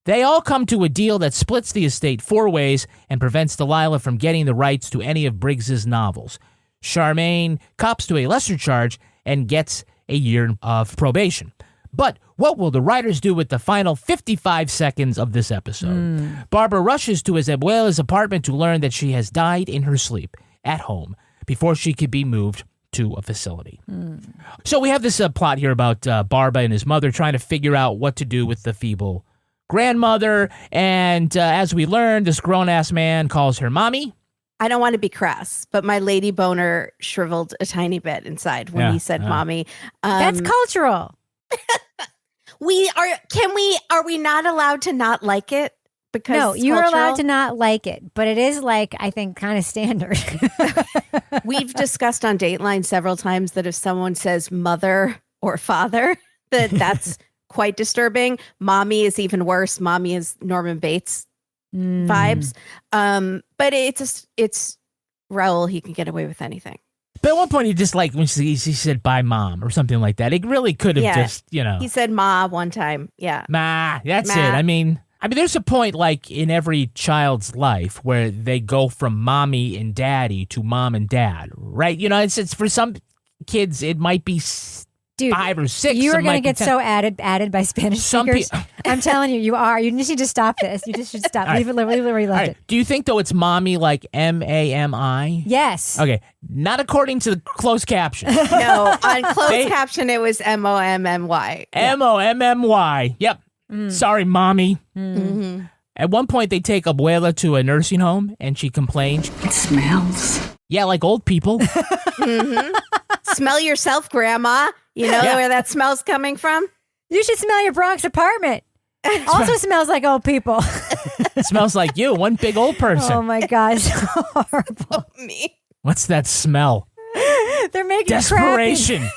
They all come to a deal that splits the estate 4 ways and prevents Delilah from getting the rights to any of Briggs's novels. Charmaine cops to a lesser charge and gets a year of probation. But what will the writers do with the final 55 seconds of this episode? Barba rushes to his abuela's apartment to learn that she has died in her sleep at home before she could be moved to a facility. So we have this plot here about Barba and his mother trying to figure out what to do with the feeble grandmother. And as we learn, this grown-ass man calls her mommy. I don't want to be crass, but my lady boner shriveled a tiny bit inside when he said mommy. That's cultural. Are we not allowed to not like it? Because no, you're allowed to not like it, but it is like, I think, kind of standard. We've discussed on Dateline several times that if someone says mother or father, that's quite disturbing. Mommy is even worse. Mommy is Norman Bates vibes. But it's Raoul. He can get away with anything. But at one point, he just like when he said "bye, mom" or something like that. It really could have just, He said "ma" one time. Yeah, ma. That's it. I mean, there's a point like in every child's life where they go from mommy and daddy to mom and dad, right? You know, it's for some kids it might be 5 or 6. You are going to get so added by Spanish speakers. I'm telling you, you are. You just need to stop this. You just should stop. Leave it where you left it. Do you think, though, it's mommy like MAMI? Yes. Okay. Not according to the closed caption. No, on closed caption, it was MOMMY. MOMMY. Yep. Sorry, mommy. Mm-hmm. At one point, they take Abuela to a nursing home, and she complains. It smells. Yeah, like old people. Mm-hmm. Smell yourself, Grandma. You know where that smell's coming from? You should smell your Bronx apartment. Also smells like old people. It smells like you, one big old person. Oh my God, it's horrible. Me. What's that smell? They're making desperation.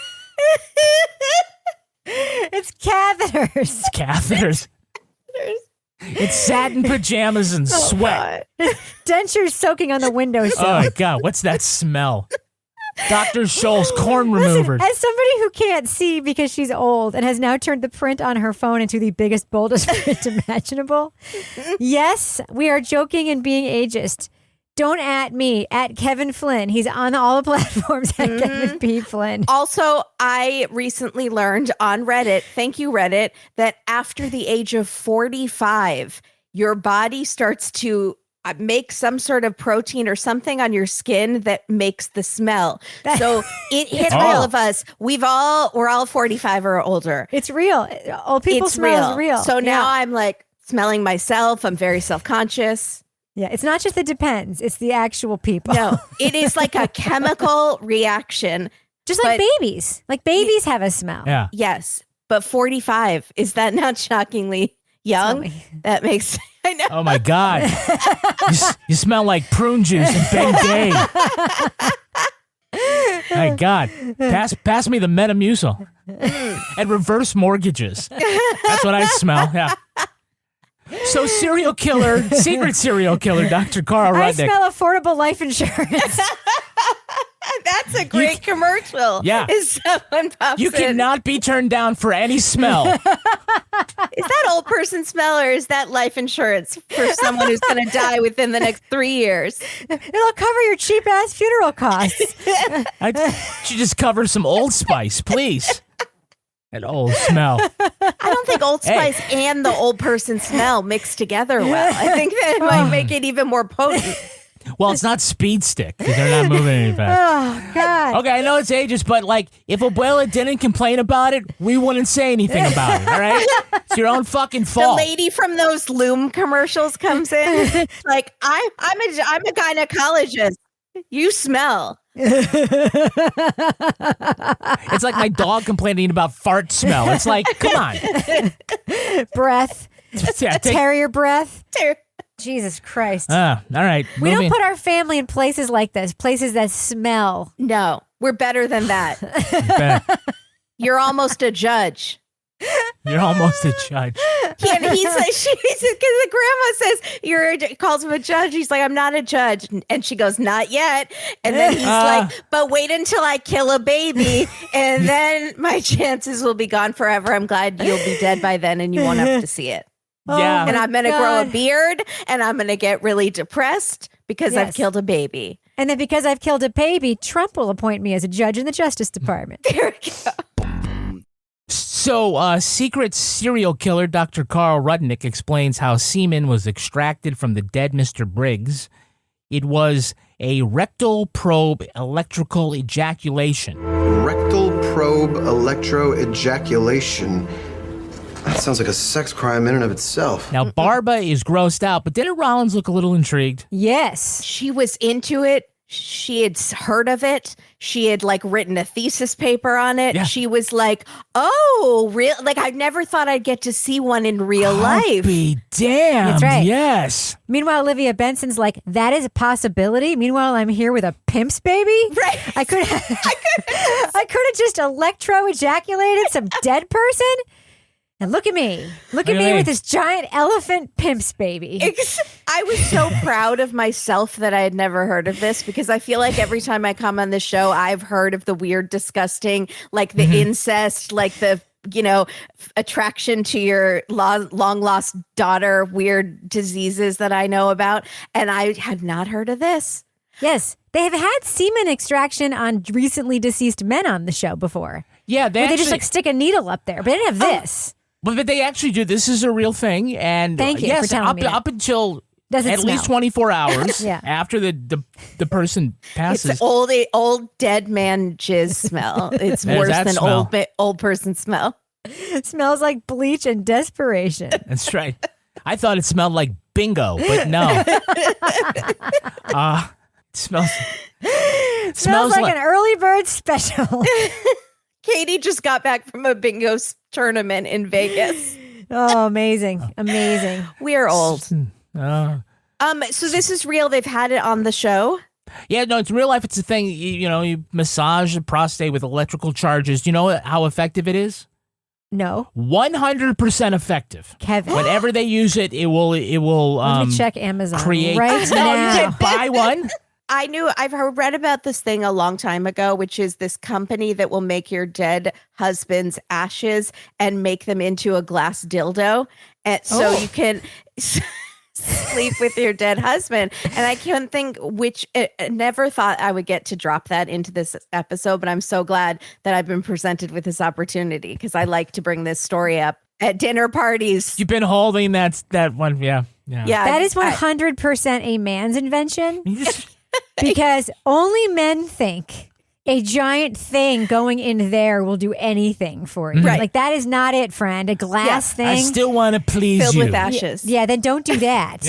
It's catheters. It's catheters. It's satin pajamas and sweat. Dentures soaking on the windowsill. Oh my God, what's that smell? Dr. Scholl's corn remover. As somebody who can't see because she's old and has now turned the print on her phone into the biggest, boldest print imaginable, yes, we are joking and being ageist. Don't at me, at Kevin Flynn. He's on all the platforms at Kevin P. Flynn. Also, I recently learned on Reddit, thank you, Reddit, that after the age of 45, your body starts to make some sort of protein or something on your skin that makes the smell. So it hit all of us. We're all 45 or older. It's real. Old people smell is real. So now I'm like smelling myself. I'm very self-conscious. Yeah, it's not just the depends. It's the actual people. No, it is like a chemical reaction. Just like babies. Like babies have a smell. Yeah. Yes. But 45, is that not shockingly young. That makes I know. Oh my God. you smell like prune juice and Bengay. My God. Pass me the Metamucil. And reverse mortgages. That's what I smell. Yeah. So secret serial killer, Dr. Carl Rudnick. I smell affordable life insurance. That's a great commercial. Yeah. Is someone pops You in. cannot be turned down for any smell. Is that old person smell or is that life insurance for someone who's going to die within the next 3 years? It'll cover your cheap ass funeral costs. She just cover some Old Spice, please. That old smell. I don't think Old Spice and the old person smell mix together well. I think that might make it even more potent. Well, it's not Speed Stick because they're not moving any fast. Oh, God. Okay, I know it's ageist, but like, if Abuela didn't complain about it, we wouldn't say anything about it, all right? It's your own fucking fault. The lady from those Loom commercials comes in. Like, I'm a gynecologist. You smell. It's like my dog complaining about fart smell. It's like, come on. Breath. Yeah, Terrier breath. Jesus Christ. All right. We don't put our family in places like this, places that smell. No, we're better than that. You're almost a judge. You're almost a judge. Yeah, he's like, because the grandma says, calls him a judge. He's like, I'm not a judge. And she goes, not yet. And then he's like, but wait until I kill a baby. And then my chances will be gone forever. I'm glad you'll be dead by then and you won't have to see it. Yeah. And I'm going to grow a beard and I'm going to get really depressed because I've killed a baby. And then because I've killed a baby, Trump will appoint me as a judge in the Justice Department. There we go. So, secret serial killer Dr. Carl Rudnick explains how semen was extracted from the dead Mr. Briggs. It was a rectal probe electrical ejaculation. Rectal probe electro ejaculation. That sounds like a sex crime in and of itself. Now, Barba is grossed out, but didn't Rollins look a little intrigued? Yes. She was into it. She had heard of it. She had written a thesis paper on it. Yeah. She was like, oh, real? Like, I never thought I'd get to see one in real life. Be damned. That's right. Yes. Meanwhile, Olivia Benson's like, that is a possibility. Meanwhile, I'm here with a pimp's baby. Right. I could have just electro ejaculated some dead person. And look at me. Look at me with this giant elephant pimp's baby. I was so proud of myself that I had never heard of this because I feel like every time I come on the show, I've heard of the weird, disgusting, like the incest, like the, attraction to your long lost daughter, weird diseases that I know about. And I had not heard of this. Yes. They have had semen extraction on recently deceased men on the show before. Yeah. They just stick a needle up there, but they didn't have this. But they actually do. This is a real thing. And thank you for telling me up until at least 24 hours yeah. after the person passes. It's old dead man jizz smell. It's worse than smell. old person smell. It smells like bleach and desperation. That's right. I thought it smelled like bingo, but no. It smells like an early bird special. Katie just got back from a bingo tournament in Vegas. Oh, amazing. Amazing. We are old. So this is real. They've had it on the show. Yeah, no, it's real life. It's a thing. You massage the prostate with electrical charges. Do you know how effective it is? No. 100% effective. Kevin. Whenever they use it, it will Let me check Amazon create. right No, now. you can't buy one. I've read about this thing a long time ago, which is this company that will make your dead husband's ashes and make them into a glass dildo. And so you can sleep with your dead husband. And I can't think never thought I would get to drop that into this episode, but I'm so glad that I've been presented with this opportunity because I like to bring this story up at dinner parties. You've been holding that one. Yeah. That is 100% a man's invention. Because only men think a giant thing going in there will do anything for you. Right. Like, that is not it, friend. A glass thing. I still want to please filled you. with ashes. Yeah, then don't do that.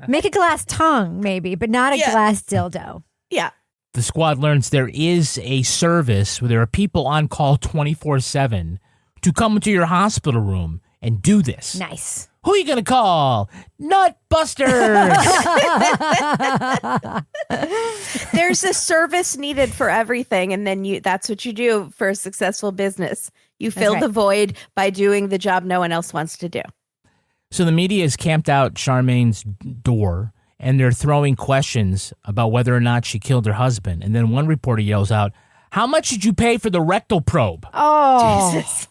Make a glass tongue, maybe, but not a glass dildo. Yeah. The squad learns there is a service where there are people on call 24/7 to come into your hospital room and do this. Nice. Who are you going to call? Nutbusters. There's a service needed for everything, and then that's what you do for a successful business. You fill the void by doing the job no one else wants to do. So the media has camped out Charmaine's door, and they're throwing questions about whether or not she killed her husband. And then one reporter yells out, "How much did you pay for the rectal probe?" Oh. Jesus.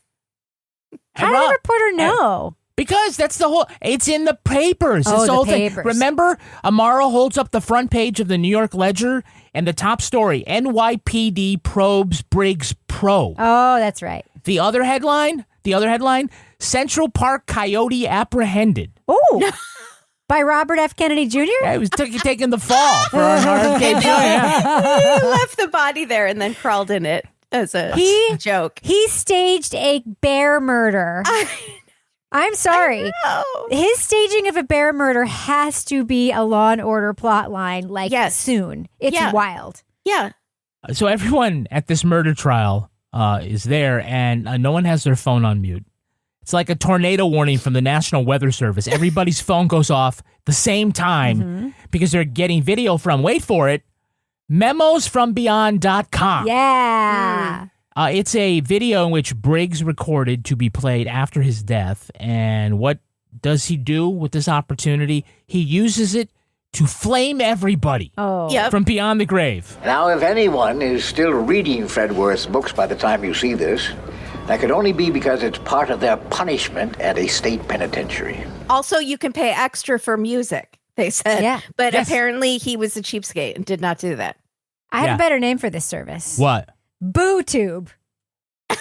How did the reporter know? Because that's the whole, it's in the papers. Oh, it's the whole papers. Thing. Remember, Amaro holds up the front page of the New York Ledger and the top story, NYPD probes Briggs probe. Oh, that's right. The other headline, Central Park coyote apprehended. Oh, by Robert F. Kennedy Jr.? Yeah, he was taking the fall for an RFK. He left the body there and then crawled in it as a joke. He staged a bear murder. I'm sorry. His staging of a bear murder has to be a Law and Order plot line, soon. It's wild. Yeah. So everyone at this murder trial is there, and no one has their phone on mute. It's like a tornado warning from the National Weather Service. Everybody's phone goes off the same time because they're getting video from, wait for it, memosfrombeyond.com. Yeah. It's a video in which Briggs recorded to be played after his death. And what does he do with this opportunity? He uses it to flame everybody from beyond the grave. Now, if anyone is still reading Fred Worth's books by the time you see this, that could only be because it's part of their punishment at a state penitentiary. Also, you can pay extra for music, they said. Yeah. But apparently he was a cheapskate and did not do that. I have a better name for this service. What? Boo Tube.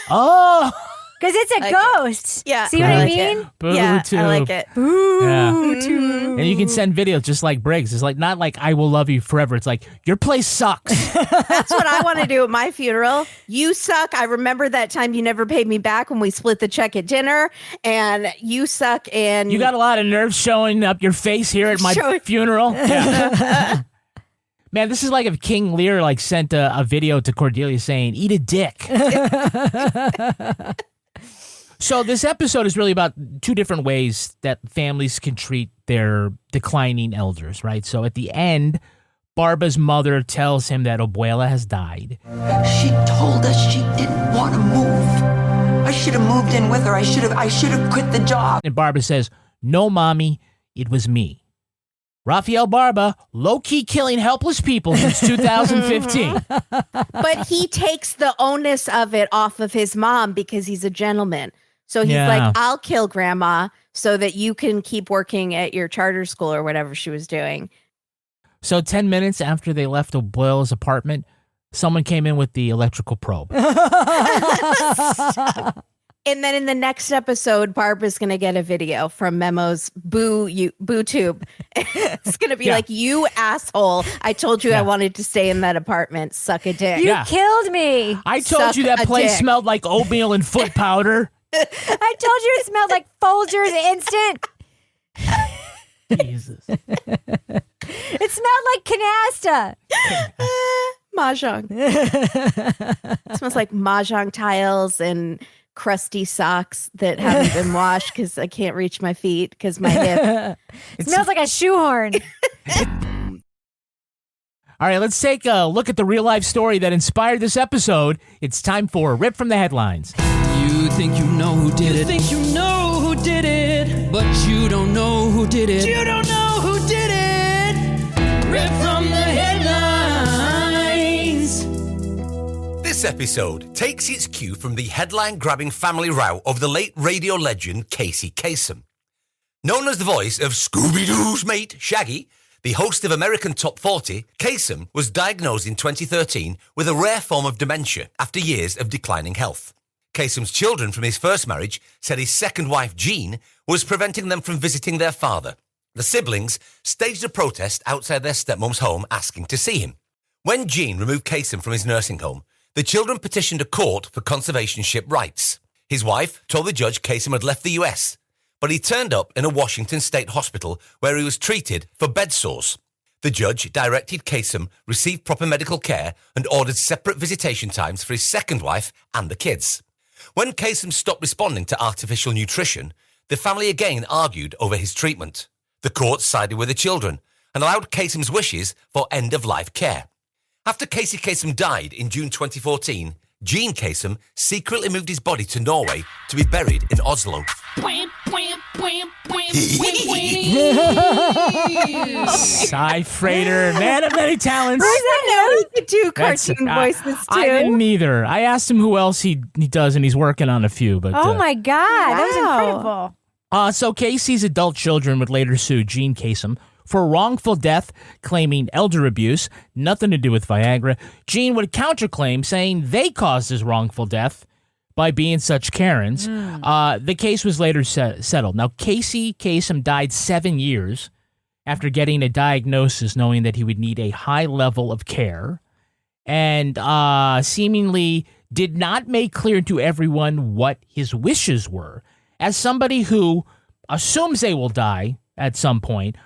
Oh! Because it's a ghost. Yeah. See what I mean? Boo Tube. I like it. Boo Tube. And you can send videos just like Briggs. It's like not like I will love you forever. It's like your place sucks. That's what I want to do at my funeral. You suck. I remember that time you never paid me back when we split the check at dinner, and you suck. And you got a lot of nerves showing up your face here at my funeral. Yeah. Man, this is like if King Lear sent a video to Cordelia saying, "Eat a dick." So this episode is really about two different ways that families can treat their declining elders, right? So at the end, Barba's mother tells him that Abuela has died. She told us she didn't want to move. I should have moved in with her. I should have quit the job. And Barba says, "No, mommy, it was me." Rafael Barba, low-key killing helpless people since 2015. But he takes the onus of it off of his mom because he's a gentleman. So he's like, I'll kill grandma so that you can keep working at your charter school or whatever she was doing. So 10 minutes after they left Abuela's apartment, someone came in with the electrical probe. And then in the next episode, Barbara's going to get a video from Memo's Boo Tube. It's going to be like, you asshole. I told you I wanted to stay in that apartment. Suck a dick. You killed me. I told you that place smelled like oatmeal and foot powder. I told you it smelled like Folgers Instant. Jesus. It smelled like canasta. Mahjong. It smells like Mahjong tiles and crusty socks that haven't been washed because I can't reach my feet because my hip. It smells like a shoehorn. All right, let's take a look at the real-life story that inspired this episode. It's time for Rip from the Headlines. You think you know who did it. You think you know who did it. But you don't know who did it. You don't know who did it. Rip from the headlines. This episode takes its cue from the headline-grabbing family row of the late radio legend Casey Kasem. Known as the voice of Scooby-Doo's mate, Shaggy, the host of American Top 40, Kasem was diagnosed in 2013 with a rare form of dementia after years of declining health. Kasem's children from his first marriage said his second wife, Jean, was preventing them from visiting their father. The siblings staged a protest outside their stepmom's home asking to see him. When Jean removed Kasem from his nursing home, the children petitioned a court for conservationship rights. His wife told the judge Kasem had left the US, but he turned up in a Washington state hospital where he was treated for bed sores. The judge directed Kasem receive proper medical care and ordered separate visitation times for his second wife and the kids. When Kasem stopped responding to artificial nutrition, The family again argued over his treatment. The court sided with the children and allowed Kasem's wishes for end-of-life care. After Casey Kasem died in June 2014, Gene Kasem secretly moved his body to Norway to be buried in Oslo. Cy Frater, man of many talents. I know he could do cartoon voices too. I didn't either. I asked him who else he does, and he's working on a few. But oh my God, that was incredible. So Casey's adult children would later sue Gene Kasem for wrongful death, claiming elder abuse, nothing to do with Viagra. Gene would counterclaim, saying they caused his wrongful death by being such Karens. The case was later settled. Now, Casey Kasem died 7 years after getting a diagnosis knowing that he would need a high level of care, and seemingly did not make clear to everyone what his wishes were. As somebody who assumes they will die at some point,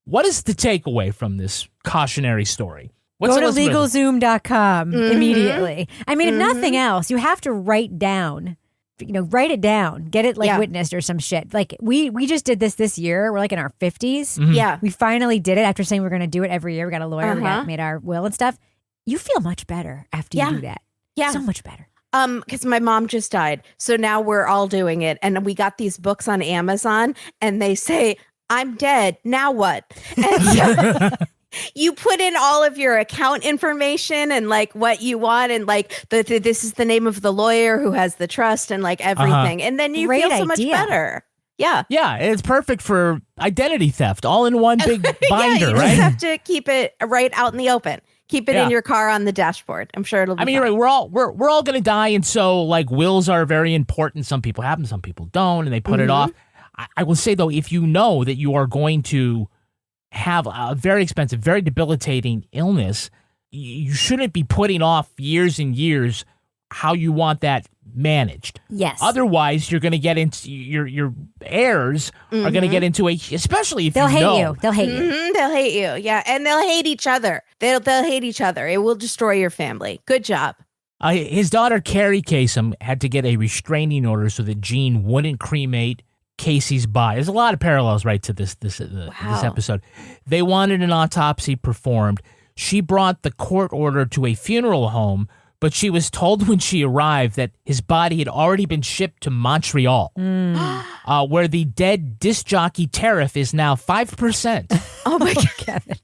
what is the takeaway from this cautionary story? Go to LegalZoom.com immediately. I mean, if nothing else, you have to write it down, get it witnessed or some shit. Like we just did this year. We're like in our 50s. Yeah. We finally did it after saying we're going to do it every year. We got a lawyer, we made our will and stuff. You feel much better after you do that. Yeah. So much better. Because my mom just died. So now we're all doing it. And we got these books on Amazon and they say, I'm dead. Now what? And so you put in all of your account information and like what you want. And like this is the name of the lawyer who has the trust and like everything. And then you feel so much better. Yeah. Yeah. It's perfect for identity theft, all in one big binder, you right? just have to keep it right out in the open. Keep it in your car on the dashboard. I'm sure it'll be fine. You're right. We're all going to die. And so like wills are very important. Some people have them, some people don't, and they put it off. I will say, though, if you know that you are going to have a very expensive, very debilitating illness, you shouldn't be putting off years and years how you want that managed. Yes. Otherwise, you're going to get into your heirs are going to get into especially if they'll hate know. you. They'll hate you. They'll hate you. Yeah. And they'll hate each other. They'll hate each other. It will destroy your family. Good job. His daughter, Carrie Kasem, had to get a restraining order so that Gene wouldn't cremate Casey's body. There's a lot of parallels, right, to this episode. They wanted an autopsy performed. She brought the court order to a funeral home, but she was told when she arrived that his body had already been shipped to Montreal, where the dead disc jockey tariff is now 5%. Oh my God, Kevin.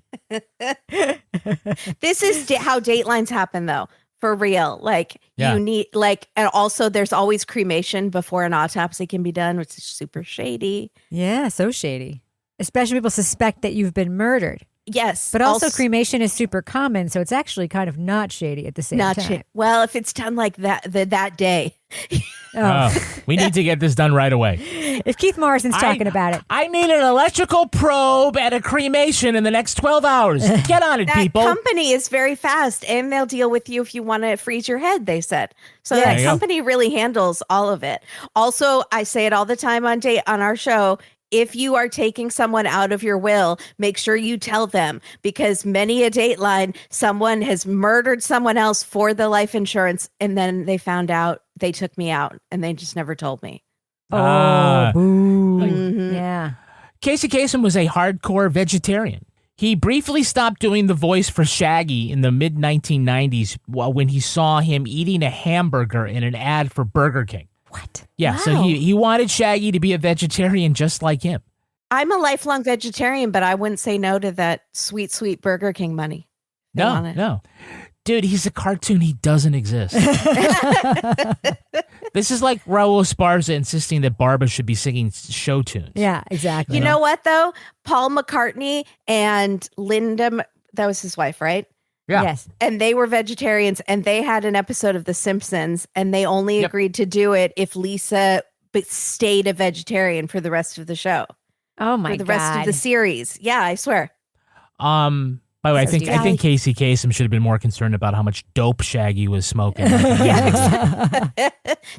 This is how Datelines happen, though. For real. Like, you need, like, and also there's always cremation before an autopsy can be done, which is super shady. Yeah, so shady. Especially people suspect that you've been murdered. Yes. But also cremation is super common, so it's actually kind of not shady at the same time. Well, if it's done like that day. We need to get this done right away. If Keith Morrison's talking about it. I need an electrical probe and a cremation in the next 12 hours. Get on it, people. That company is very fast, and they'll deal with you if you want to freeze your head, they said. So that company really handles all of it. Also, I say it all the time on our show, if you are taking someone out of your will, make sure you tell them, because many a Dateline, someone has murdered someone else for the life insurance, and then they found out they took me out, and they just never told me. Oh, boo. Yeah. Casey Kasem was a hardcore vegetarian. He briefly stopped doing the voice for Shaggy in the mid-1990s when he saw him eating a hamburger in an ad for Burger King. What? Yeah, wow. So he wanted Shaggy to be a vegetarian just like him. I'm a lifelong vegetarian, but I wouldn't say no to that sweet, sweet Burger King money. No. Dude, he's a cartoon. He doesn't exist. This is like Raul Esparza insisting that Barba should be singing show tunes. Yeah, exactly. You know what, though? Paul McCartney and Linda, that was his wife, right? Yeah. Yes. And they were vegetarians, and they had an episode of The Simpsons, and they only agreed to do it if Lisa stayed a vegetarian for the rest of the show. Oh my God. For the rest of the series. Yeah, I swear. By the way, I think Casey Kasem should have been more concerned about how much dope Shaggy was smoking.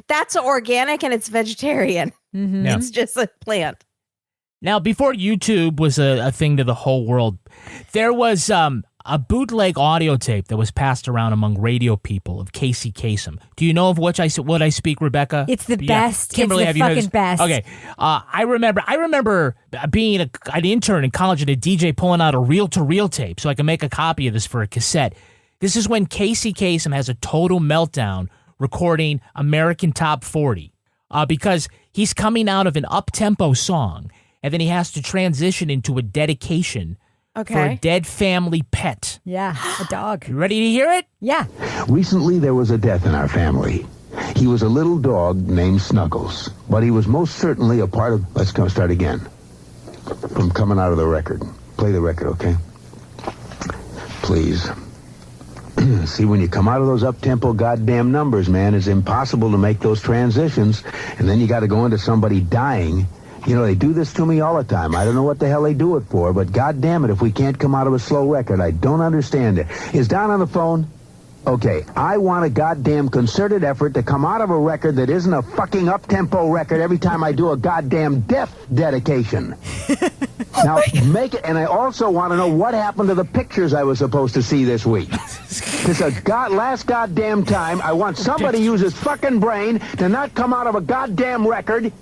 That's organic and it's vegetarian. Mm-hmm. Yeah. It's just a plant. Now, before YouTube was a thing to the whole world, there was a bootleg audio tape that was passed around among radio people of Casey Kasem. Do you know of what I speak, Rebecca? It's the best. Kimberly, it's the fucking best. Okay. I remember being an intern in college and a DJ pulling out a reel-to-reel tape so I can make a copy of this for a cassette. This is when Casey Kasem has a total meltdown recording American Top 40 because he's coming out of an up-tempo song, and then he has to transition into a dedication for a dead family pet. Yeah, a dog. You ready to hear it? Yeah. Recently, there was a death in our family. He was a little dog named Snuggles, but he was most certainly a part of... Let's go start again. From coming out of the record. Play the record, okay? Please. See, when you come out of those up-tempo goddamn numbers, man, it's impossible to make those transitions, and then you got to go into somebody dying. You know, they do this to me all the time. I don't know what the hell they do it for, but goddamn it, if we can't come out of a slow record, I don't understand it. Is Don on the phone? Okay, I want a goddamn concerted effort to come out of a record that isn't a fucking up-tempo record every time I do a goddamn death dedication. Now, make it, and I also want to know what happened to the pictures I was supposed to see this week. This is last goddamn time. I want somebody to use his fucking brain to not come out of a goddamn record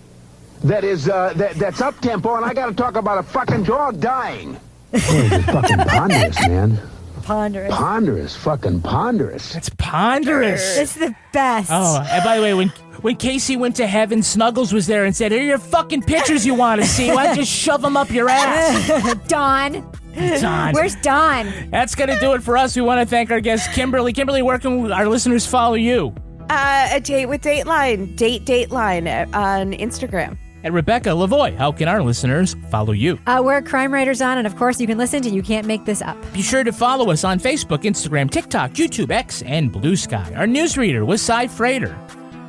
that is, that's up-tempo, and I got to talk about a fucking dog dying. Boy, it's fucking ponderous, man. Ponderous. Fucking ponderous. It's ponderous. It's the best. Oh, and by the way, when Casey went to heaven, Snuggles was there and said, "Here are your fucking pictures you want to see. Why don't you shove them up your ass?" Don. Where's Don? That's going to do it for us. We want to thank our guest, Kimberly. Kimberly, where can our listeners follow you? A Date with Dateline. Dateline on Instagram. And Rebecca Lavoie, how can our listeners follow you? We're Crime Writers On, and of course you can listen to You Can't Make This Up. Be sure to follow us on Facebook, Instagram, TikTok, YouTube, X, and Blue Sky. Our newsreader was Cy Frater.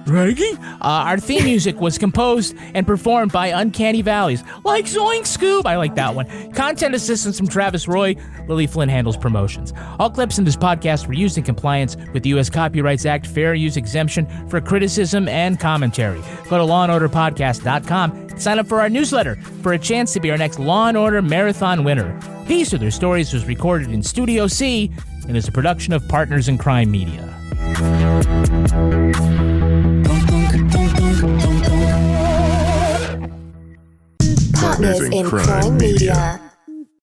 Reggie? Our theme music was composed and performed by Uncanny Valleys, like Zoink Scoob. I like that one. Content assistance from Travis Roy. Lily Flynn handles promotions. All clips in this podcast were used in compliance with the U.S. Copyrights Act fair use exemption for criticism and commentary. Go to lawandorderpodcast.com and sign up for our newsletter for a chance to be our next Law & Order Marathon winner. These Are Their Stories was recorded in Studio C and is a production of Partners in Crime Media. Partners in Crime Media.